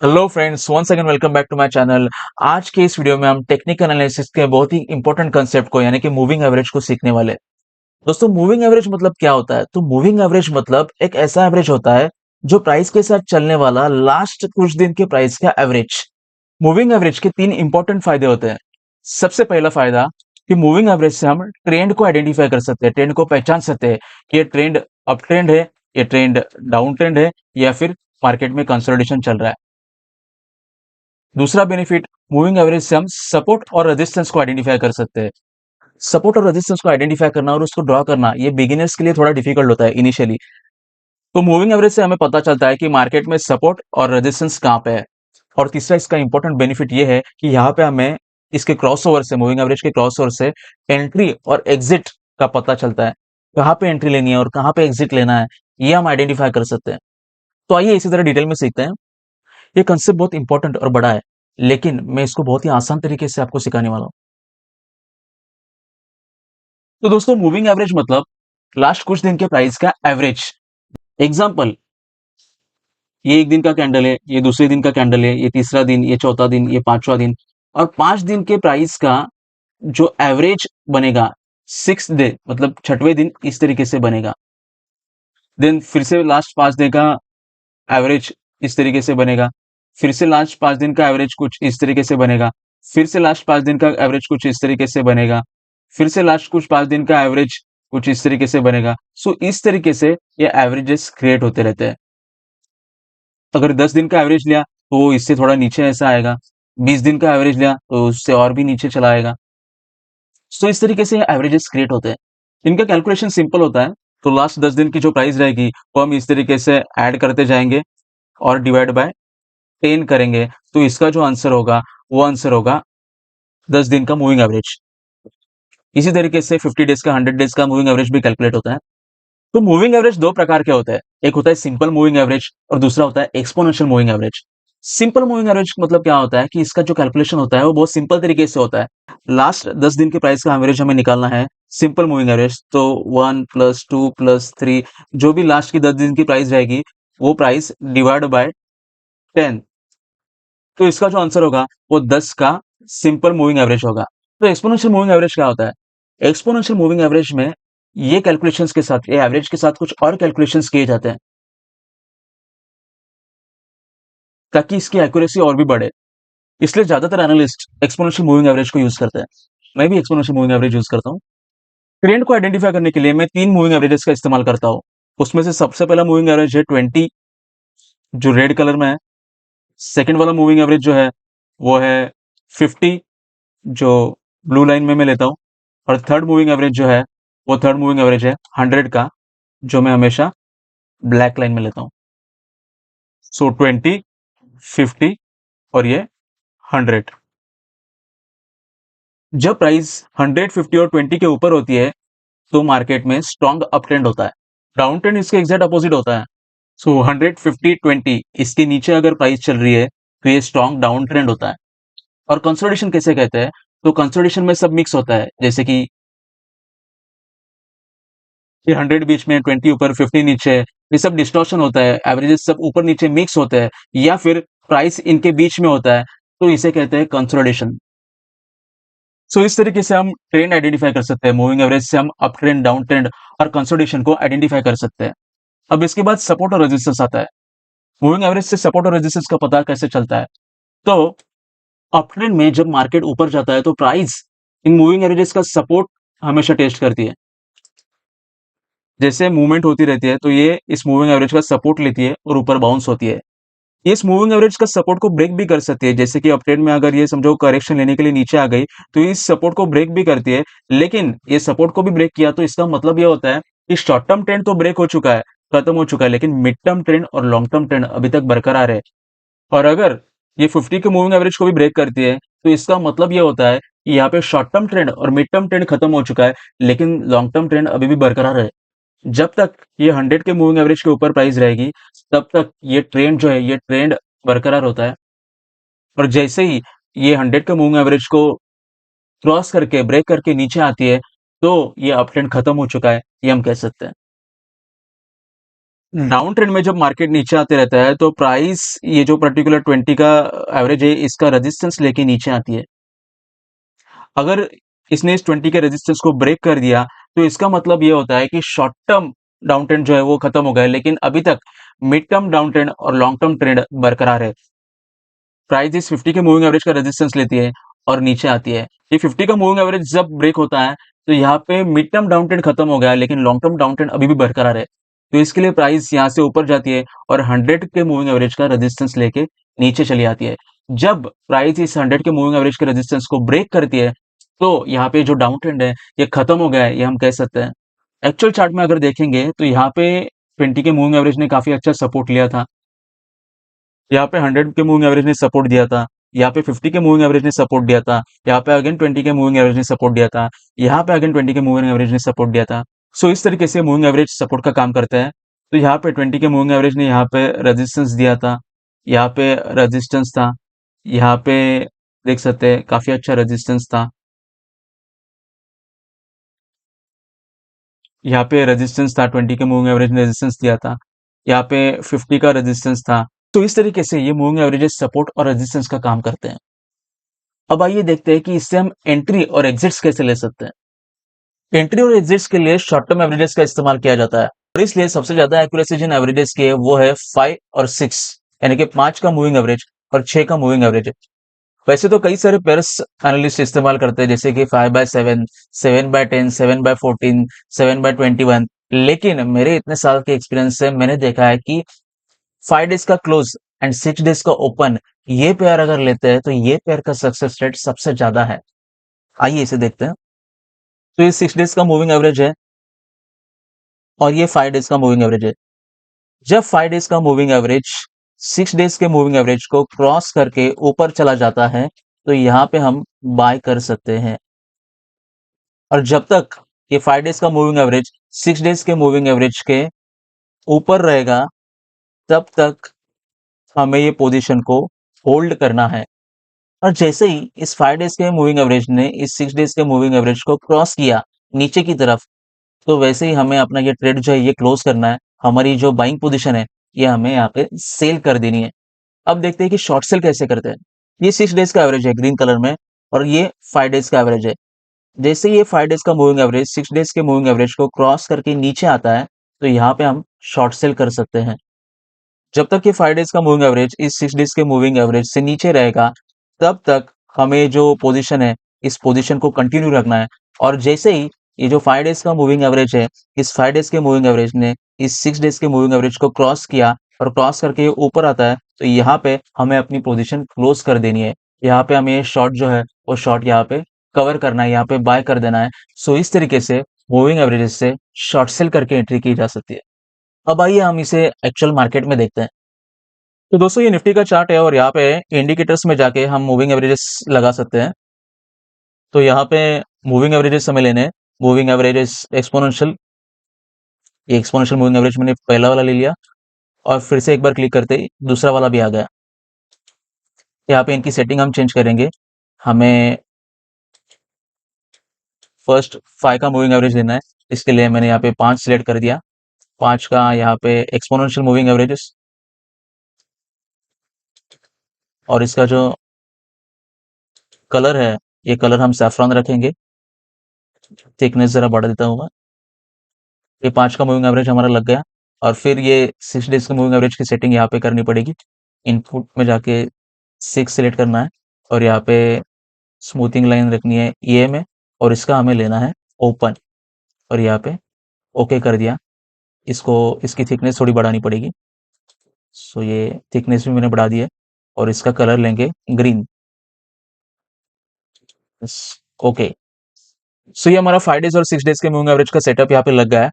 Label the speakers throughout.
Speaker 1: Hello friends, once again welcome back to my channel. आज के इस वीडियो में हम टेक्निकल एनालिसिस के बहुत ही इंपॉर्टेंट कंसेप्ट को यानी कि मूविंग एवरेज को सीखने वाले हैं। दोस्तों, मूविंग एवरेज मतलब क्या होता है? तो मूविंग एवरेज मतलब एक ऐसा एवरेज होता है जो प्राइस के साथ चलने वाला लास्ट कुछ दिन के प्राइस का एवरेज। मूविंग एवरेज के तीन इंपॉर्टेंट फायदे होते हैं। सबसे पहला फायदा कि मूविंग एवरेज से हम ट्रेंड को आइडेंटिफाई कर सकते हैं, ट्रेंड को पहचान सकते हैं कि ये ट्रेंड अप ट्रेंड है, ये ट्रेंड डाउन ट्रेंड है, या फिर मार्केट में कंसोलिडेशन चल रहा है। दूसरा बेनिफिट, मूविंग एवरेज से हम सपोर्ट और रेजिस्टेंस को आइडेंटिफाई कर सकते हैं। सपोर्ट और रेजिस्टेंस को आइडेंटिफाई करना और उसको ड्रॉ करना ये बिगिनर्स के लिए थोड़ा डिफिकल्ट होता है इनिशियली। तो मूविंग एवरेज से हमें पता चलता है कि मार्केट में सपोर्ट और रेजिस्टेंस कहाँ पे है। और तीसरा इसका इंपॉर्टेंट बेनिफिट ये है कि यहाँ पे हमें इसके क्रॉसओवर से, मूविंग एवरेज के क्रॉसओवर से एंट्री और एग्जिट का पता चलता है। कहाँ पे एंट्री लेनी है और कहाँ पे एग्जिट लेना है, ये हम आइडेंटिफाई कर सकते हैं। तो आइए इसी तरह डिटेल में सीखते हैं। ये कंसेप्ट बहुत इंपॉर्टेंट और बड़ा है, लेकिन मैं इसको बहुत ही आसान तरीके से आपको सिखाने वाला हूँ। तो दोस्तों, मूविंग एवरेज मतलब लास्ट कुछ दिन के प्राइस का एवरेज। एग्जांपल, ये एक दिन का कैंडल है, ये दूसरे दिन का कैंडल है, ये तीसरा दिन, ये चौथा दिन, ये पांचवा दिन, और 5 दिन के प्राइस का जो एवरेज बनेगा, सिक्स डे मतलब छठवें दिन, इस तरीके से बनेगा। देन फिर से लास्ट 5 दिन का एवरेज इस तरीके से बनेगा। फिर से लास्ट 5 दिन का एवरेज कुछ इस तरीके से बनेगा। फिर से लास्ट 5 दिन का एवरेज कुछ इस तरीके से बनेगा। फिर से लास्ट कुछ 5 दिन का एवरेज कुछ इस तरीके से बनेगा। सो इस तरीके से ये एवरेजेस क्रिएट होते रहते हैं। अगर 10 दिन का एवरेज लिया तो इससे थोड़ा नीचे ऐसा आएगा। 20 दिन का एवरेज लिया तो उससे और भी नीचे चला आएगा। सो इस तरीके से एवरेजेस क्रिएट होते हैं। इनका कैलकुलेशन सिंपल होता है। तो लास्ट 10 दिन की जो प्राइस रहेगी वो हम इस तरीके से ऐड करते जाएंगे और डिवाइड बाय 10 करेंगे, तो इसका जो आंसर होगा वो आंसर होगा 10 दिन का मूविंग एवरेज। इसी तरीके से 50 डेज का, 100 डेज का मूविंग एवरेज भी कैलकुलेट होता है। तो मूविंग एवरेज दो प्रकार के होते हैं। एक होता है सिंपल मूविंग एवरेज और दूसरा होता है exponential moving average. Simple moving average मतलब क्या होता है कि इसका जो कैलकुलेशन होता है वो बहुत सिंपल तरीके से होता है। लास्ट 10 दिन के प्राइस का एवरेज हमें निकालना है, सिंपल मूविंग एवरेज। तो 1 + 2 + 3, जो भी लास्ट की 10 दिन की प्राइस रहेगी वो प्राइस डिवाइड बाय 10, तो इसका जो आंसर होगा वो 10 का सिंपल मूविंग एवरेज होगा। तो एक्सपोनेंशियल मूविंग एवरेज क्या होता है? एक्सपोनेंशियल मूविंग एवरेज में ये कैलकुलेशंस के साथ, ये एवरेज के साथ कुछ और कैलकुलेशंस किए जाते हैं ताकि इसकी एक्यूरेसी और भी बढ़े। इसलिए ज्यादातर एनालिस्ट एक्सपोनेंशियल मूविंग एवरेज को यूज करते हैं। मैं भी एक्सपोनेंशियल मूविंग एवरेज यूज करता हूँ। ट्रेंड को आइडेंटिफाई करने के लिए मैं 3 मूविंग एवरेजेस का इस्तेमाल करता हूँ। उसमें से सबसे पहला मूविंग एवरेज है 20, जो रेड कलर में है। सेकंड वाला मूविंग एवरेज जो है वो है 50, जो ब्लू लाइन में मैं लेता हूँ। और थर्ड मूविंग एवरेज जो है वो थर्ड मूविंग एवरेज है 100 का, जो मैं हमेशा ब्लैक लाइन में लेता हूँ। सो 20, 50 और ये 100। जब प्राइस 100, 50 और 20 के ऊपर होती है तो मार्केट में स्ट्रॉन्ग अप ट्रेंड होता है। डाउन ट्रेंड इसके एग्जैक्ट अपोजिट होता है। सो 100, 50, 20 इसके नीचे अगर प्राइस चल रही है तो ये स्ट्रॉन्ग डाउन ट्रेंड होता है। और कंसोलिडेशन कैसे कहते हैं? तो कंसोलिडेशन में सब मिक्स होता है, जैसे कि ये 100 बीच में, 20 ऊपर, 50 नीचे, ये सब डिस्टॉर्शन होता है। एवरेजेस सब ऊपर नीचे मिक्स होते हैं, या फिर प्राइस इनके बीच में होता है, तो इसे कहते हैं कंसोलिडेशन। सो इस तरीके से हम ट्रेंड आइडेंटिफाई कर सकते हैं। मूविंग एवरेज से हम अप ट्रेंड, डाउन ट्रेंड और कंसोलिडेशन को आइडेंटिफाई कर सकते हैं। अब इसके बाद सपोर्ट और रेजिस्टेंस आता है। मूविंग एवरेज से सपोर्ट और रेजिस्टेंस का पता कैसे चलता है? तो अप ट्रेंड में जब मार्केट ऊपर जाता है तो प्राइस इन मूविंग एवरेजेस का सपोर्ट हमेशा टेस्ट करती है। जैसे मूवमेंट होती रहती है तो ये इस मूविंग एवरेज का सपोर्ट लेती है और ऊपर बाउंस होती है। ये इस मूविंग एवरेज का सपोर्ट को ब्रेक भी कर सकती है। जैसे कि अप ट्रेंड में अगर ये समझो करेक्शन लेने के लिए नीचे आ गई तो इस सपोर्ट को ब्रेक भी करती है। लेकिन ये सपोर्ट को भी ब्रेक किया तो इसका मतलब ये होता है कि शॉर्ट टर्म ट्रेंड तो ब्रेक हो चुका है, खत्म हो चुका है, लेकिन मिड टर्म ट्रेंड और लॉन्ग टर्म ट्रेंड अभी तक बरकरार है। और अगर ये 50 के मूविंग एवरेज को भी ब्रेक करती है तो इसका मतलब ये होता है कि यहाँ पे शॉर्ट टर्म ट्रेंड और मिड टर्म ट्रेंड खत्म हो चुका है, लेकिन लॉन्ग टर्म ट्रेंड अभी भी बरकरार है। जब तक ये 100 के मूविंग एवरेज के ऊपर प्राइस रहेगी तब तक ये ट्रेंड जो है, ये ट्रेंड बरकरार होता है। और जैसे ही ये 100 के मूविंग एवरेज को क्रॉस करके, ब्रेक करके नीचे आती है, तो ये अप ट्रेंड खत्म हो चुका है, ये हम कह सकते हैं। डाउन ट्रेंड में जब मार्केट नीचे आते रहता है तो प्राइस ये जो पर्टिकुलर 20 का एवरेज है इसका रेजिस्टेंस लेके नीचे आती है। अगर इसने इस 20 के रेजिस्टेंस को ब्रेक कर दिया तो इसका मतलब ये होता है कि शॉर्ट टर्म डाउन ट्रेंड जो है वो खत्म हो गया है, लेकिन अभी तक मिड टर्म डाउन ट्रेंड और लॉन्ग टर्म ट्रेंड बरकरार है। प्राइस इस 50 के मूविंग एवरेज का रेजिस्टेंस लेती है और नीचे आती है। ये 50 का मूविंग एवरेज जब ब्रेक होता है तो यहाँ पे मिड टर्म डाउन ट्रेंड खत्म हो गया है, लेकिन लॉन्ग टर्म डाउन ट्रेंड अभी भी बरकरार है। तो इसके लिए प्राइस यहाँ से ऊपर जाती है और 100 के मूविंग एवरेज का रेजिस्टेंस लेके नीचे चली आती है। जब प्राइस इस 100 के मूविंग एवरेज के रेजिस्टेंस को ब्रेक करती है तो यहाँ पे जो डाउन ट्रेंड है ये खत्म हो गया है, ये हम कह सकते हैं। एक्चुअल चार्ट में अगर देखेंगे तो यहाँ पे 20 के मूविंग एवरेज ने काफी अच्छा सपोर्ट लिया था। यहाँ पे 100 के मूविंग एवरेज ने सपोर्ट दिया था, यहाँ पे 50 के मूविंग एवरेज ने सपोर्ट दिया था, यहाँ पे अगेन 20 के मूविंग एवरेज ने सपोर्ट दिया था, यहाँ पे अगेन 20 के मूविंग एवरेज ने सपोर्ट दिया था। सो इस तरीके से मूविंग एवरेज सपोर्ट का काम करता है। तो यहाँ पे 20 के मूविंग एवरेज ने यहाँ पे रेजिस्टेंस दिया था, यहाँ पे रेजिस्टेंस था, यहाँ पे देख सकते हैं काफी अच्छा रेजिस्टेंस था, यहाँ पे रेजिस्टेंस था, 20 के मूविंग एवरेज ने रेजिस्टेंस दिया था, यहाँ पे 50 का रेजिस्टेंस था। तो इस तरीके से ये मूविंग एवरेजेस सपोर्ट और रेजिस्टेंस का काम करते हैं। अब आइए देखते हैं कि इससे हम एंट्री और एग्जिट्स कैसे ले सकते हैं। एंट्री और एग्जिट्स के लिए शॉर्ट टर्म एवरेजेस का इस्तेमाल किया जाता है और इसलिए सबसे ज्यादा एक्यूरेसी जिन एवरेजेस की है वो है 5 और 6, यानी कि 5 का मूविंग एवरेज और 6 का मूविंग एवरेज। वैसे तो कई सारे पेयर्स एनालिस्ट इस्तेमाल करते हैं जैसे कि 5/7, 7/10, 7/14, 7/21, लेकिन मेरे इतने साल के एक्सपीरियंस से मैंने देखा है कि 5 डेज का क्लोज एंड 6 डेज का ओपन, ये पेयर अगर लेते हैं तो ये पेयर का सक्सेस रेट सबसे ज्यादा है। आइए इसे देखते हैं। तो ये 6 डेज का मूविंग एवरेज है और ये 5 डेज का मूविंग एवरेज है। जब 5 डेज का मूविंग एवरेज 6 डेज के मूविंग एवरेज को क्रॉस करके ऊपर चला जाता है तो यहाँ पे हम बाय कर सकते हैं। और जब तक ये 5 डेज का मूविंग एवरेज 6 डेज के मूविंग एवरेज के ऊपर रहेगा तब तक हमें ये पोजीशन को होल्ड करना है। और जैसे ही इस 5 डेज के मूविंग एवरेज ने इस 6 डेज के मूविंग एवरेज को क्रॉस किया नीचे की तरफ, तो वैसे ही हमें अपना ये ट्रेड जो है ये क्लोज करना है। हमारी जो बाइंग पोजीशन है ये हमें यहाँ पे सेल कर देनी है। अब देखते हैं कि शॉर्ट सेल कैसे करते हैं। ये 6 डेज का एवरेज है ग्रीन कलर में और ये 5 डेज का एवरेज है। जैसे ही ये 5 डेज का मूविंग एवरेज 6 डेज के मूविंग एवरेज को क्रॉस करके नीचे आता है तो यहाँ पे हम शॉर्ट सेल कर सकते हैं। जब तक ये 5 डेज का मूविंग एवरेज इस 6 डेज के मूविंग एवरेज से नीचे रहेगा तब तक हमें जो पोजीशन है इस पोजीशन को कंटिन्यू रखना है। और जैसे ही ये जो 5 डेज का मूविंग एवरेज है इस 5 डेज के मूविंग एवरेज ने इस 6 डेज के मूविंग एवरेज को क्रॉस किया और क्रॉस करके ये ऊपर आता है तो यहाँ पे हमें अपनी पोजीशन क्लोज कर देनी है। यहाँ पे हमें शॉर्ट जो है वो शॉर्ट यहाँ पे कवर करना है, यहाँ पे बाय कर देना है। सो इस तरीके से मूविंग एवरेजेस से शॉर्ट सेल करके एंट्री की जा सकती है। अब आइए हम इसे एक्चुअल मार्केट में देखते हैं। तो दोस्तों ये निफ्टी का चार्ट है और यहाँ पे इंडिकेटर्स में जाके हम मूविंग एवरेजेस लगा सकते हैं। तो यहाँ पे मूविंग एवरेजेस हमें लेने हैं। मूविंग एवरेजेस एक्सपोनेंशियल, ये एक्सपोनेंशियल मूविंग एवरेज मैंने पहला वाला ले लिया और फिर से एक बार क्लिक करते ही दूसरा वाला भी आ गया। यहाँ पे इनकी सेटिंग हम चेंज करेंगे। हमें फर्स्ट 5 का मूविंग एवरेज लेना है, इसके लिए मैंने यहाँ पे 5 सिलेक्ट कर दिया। 5 का यहाँ पे एक्सपोनेंशियल मूविंग एवरेजेस और इसका जो कलर है ये कलर हम सैफ्रॉन रखेंगे। थिकनेस जरा बढ़ा देता हूँ मैं। ये 5 का मूविंग एवरेज हमारा लग गया और फिर ये 6 डेज का मूविंग एवरेज की सेटिंग यहाँ पे करनी पड़ेगी। इनपुट में जाके 6 सिलेक्ट करना है और यहाँ पे स्मूथिंग लाइन रखनी है ये में और इसका हमें लेना है ओपन और यहाँ पे ओके कर दिया। इसको इसकी थिकनेस थोड़ी बढ़ानी पड़ेगी। सो ये थिकनेस भी मैंने बढ़ा दी है और इसका कलर लेंगे ग्रीन। ओके, सो ये हमारा 5 डेज और 6 डेज के मूविंग एवरेज का सेटअप यहाँ पे लग गया है।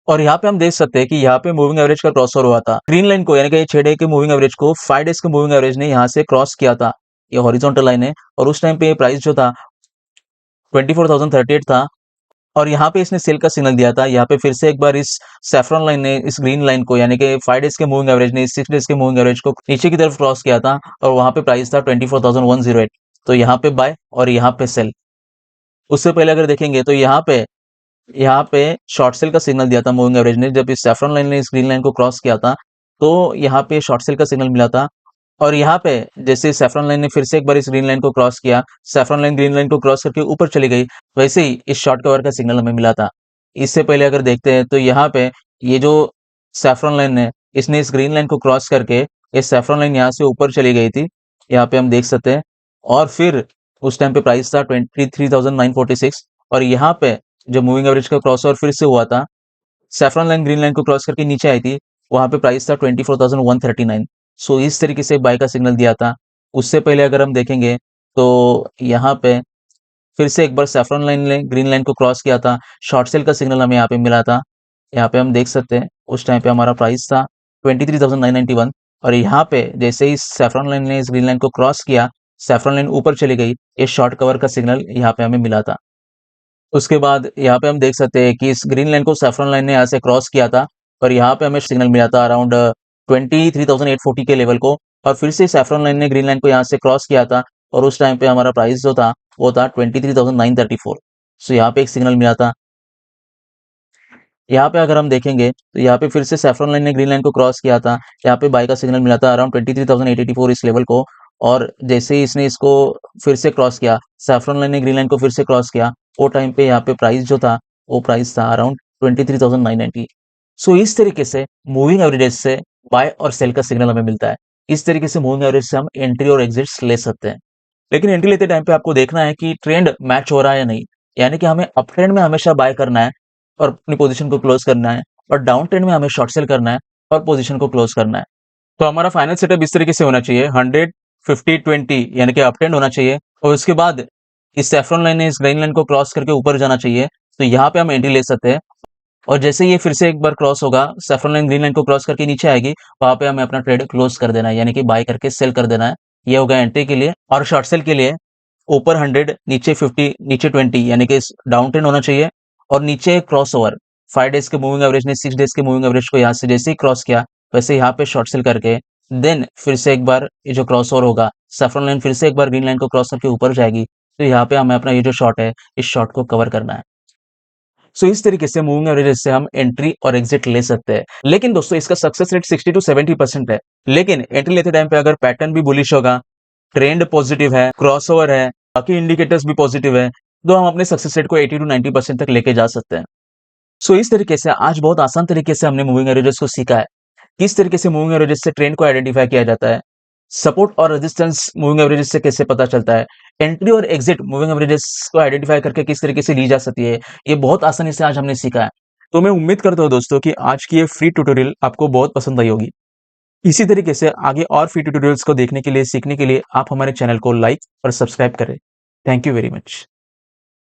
Speaker 1: और यहाँ पे हम देख सकते हैं कि यहाँ पे मूविंग एवरेज का क्रॉसओवर हुआ था। ग्रीन लाइन को यानी कि 6 डे के मूविंग एवरेज को 5 डेज के मूविंग एवरेज ने यहाँ से क्रॉस किया था। ये हॉरिजॉन्टल लाइन है और उस टाइम पे ये प्राइस जो था 24,038 था और यहाँ पे इसने सेल का सिग्नल दिया था। यहाँ पे फिर से एक बार इस सैफ्रॉन लाइन ने इस ग्रीन लाइन को यानी कि 5 डेज के मूविंग एवरेज ने इस 6 डेज के मूविंग एवरेज को नीचे की तरफ क्रॉस किया था और वहां पे प्राइस था 24,108। तो यहाँ पे बाय और यहाँ पे सेल। उससे पहले अगर देखेंगे तो यहाँ पे यहाँ पे शॉर्ट सेल का सिग्नल दिया था मूविंग एवरेज ने, जब इस सैफ्रॉन लाइन ने इस ग्रीन लाइन को क्रॉस किया था, तो यहाँ पे शॉर्ट सेल का सिग्नल मिला था। और यहाँ पे जैसे सैफ्रॉन लाइन ने फिर से एक बार इस ग्रीन लाइन को क्रॉस किया, सैफ्रॉन लाइन ग्रीन लाइन को क्रॉस करके ऊपर चली गई, वैसे ही इस शॉर्ट कवर का सिग्नल हमें मिला था। इससे पहले अगर देखते हैं तो यहाँ पे ये जो सैफ्रॉन लाइन है, इसने इस ग्रीन लाइन को क्रॉस करके ये सैफ्रॉन लाइन यहाँ से ऊपर चली गई थी, यहाँ पे हम देख सकते हैं। और फिर उस टाइम पे प्राइस था 23,946 और यहाँ पे जो मूविंग एवरेज का क्रॉस ओवर फिर से हुआ था, सैफ्रॉन लाइन ग्रीन लाइन को क्रॉस करके नीचे आई थी, वहां पे प्राइस था 24,139। सो इस तरीके से बाय का सिग्नल दिया था। उससे पहले अगर हम देखेंगे तो यहाँ पे फिर से एक बार सैफ्रॉन लाइन ने ग्रीन लाइन को क्रॉस किया था, शॉर्ट सेल का सिग्नल हमें यहाँ पे मिला था। यहाँ पे हम देख सकते हैं उस टाइम पे हमारा प्राइस था 23,991 और यहाँ पे जैसे ही सैफ्रॉन लाइन ने इस ग्रीन लाइन को क्रॉस किया, सैफ्रॉन लाइन ऊपर चली गई, ये शॉर्ट कवर का सिग्नल यहाँ पे हमें मिला था। उसके बाद यहाँ पे हम देख सकते हैं कि इस ग्रीन लाइन को सैफ्रॉन लाइन ने यहाँ से क्रॉस किया था और यहाँ पे हमें सिग्नल मिला था अराउंड 23,840 के लेवल को, और फिर से सैफ्रॉन लाइन ने ग्रीन लाइन को यहाँ से क्रॉस किया था और उस टाइम पे हमारा प्राइस जो था वो था 23,934। सो यहाँ पे एक सिग्नल मिला था। यहाँ पे अगर हम देखेंगे तो यहाँ पे फिर से सैफ्रॉन लाइन ने ग्रीन लाइन को क्रॉस किया था, यहाँ पे बाय का सिग्नल मिला था अराउंड 23,884 इस लेवल को, और जैसे ही इसने इसको फिर से क्रॉस किया, सैफ्रॉन लाइन ने ग्रीन लाइन को फिर से क्रॉस किया, वो टाइम पे यहाँ पे प्राइस जो था वो प्राइस था अराउंड 23,990। सो इस तरीके से मूविंग एवरेजेस से बाय और सेल का सिग्नल हमें मिलता है। इस तरीके से मूविंग एवरेज से हम एंट्री और एग्जिट्स ले सकते हैं। लेकिन एंट्री लेते टाइम पे आपको देखना है कि ट्रेंड मैच हो रहा है या नहीं, यानी कि हमें अप ट्रेंड में हमेशा बाय करना है और अपनी पोजीशन को क्लोज करना है, और डाउन ट्रेंड में हमें शॉर्ट सेल करना है और पोजीशन को क्लोज करना है। तो हमारा फाइनल सेटअप इस तरीके से होना चाहिए, 100 50 20 यानी कि अप ट्रेंड होना चाहिए, और उसके बाद इस सैफ्रॉन लाइन ने इस ग्रीन लाइन को क्रॉस करके ऊपर जाना चाहिए, तो यहाँ पे हम एंट्री ले सकते हैं। और जैसे ये फिर से एक बार क्रॉस होगा, सैफ्रॉन लाइन ग्रीन लाइन को क्रॉस करके नीचे आएगी, वहां पे हमें अपना ट्रेड क्लोज कर देना है, यानी कि बाय करके सेल कर देना है। ये होगा एंट्री के लिए। और शॉर्ट सेल के लिए ऊपर 100 नीचे 50 नीचे 20 यानी कि डाउन ट्रेंड होना चाहिए, और नीचे क्रॉस ओवर 5 डेज के मूविंग एवरेज ने 6 डेज के मूविंग एवरेज को यहाँ से जैसे ही क्रॉस किया, वैसे यहाँ पे शॉर्ट सेल करके देन फिर से एक बार ये जो क्रॉस ओवर होगा, सैफ्रॉन लाइन फिर से एक बार ग्रीन लाइन को क्रॉस करके ऊपर जाएगी, तो यहाँ पे हमें अपना ये जो शॉर्ट है, इस शॉर्ट को कवर करना है। सो इस तरीके से मूविंग एवरेज से हम एंट्री और एग्जिट ले सकते हैं। लेकिन दोस्तों इसका सक्सेस रेट 60 टू 70% है। लेकिन एंट्री लेते टाइम पे अगर पैटर्न भी बुलिश होगा, ट्रेंड पॉजिटिव है, क्रॉसओवर है, बाकी इंडिकेटर्स भी पॉजिटिव है, तो हम अपने सक्सेस रेट को 80 टू 90% तक लेके जा सकते हैं। सो इस तरीके से आज बहुत आसान तरीके से हमने मूविंग एवरेजेस को सीखा है। किस तरीके से मूविंग एवरेजेस से ट्रेंड को आइडेंटिफाई किया जाता है, सपोर्ट और रेजिस्टेंस मूविंग एवरेजेस से कैसे पता चलता है, एंट्री और एग्जिट मूविंग एवरेजेस को आइडेंटिफाई करके किस तरीके से ली जा सकती है, ये बहुत आसानी से आज हमने सीखा है। तो मैं उम्मीद करता हूँ दोस्तों कि आज की ये फ्री ट्यूटोरियल आपको बहुत पसंद आई होगी। इसी तरीके से आगे और फ्री ट्यूटोरियल्स को देखने के लिए, सीखने के लिए आप हमारे चैनल को लाइक और सब्सक्राइब करें। Thank you very much.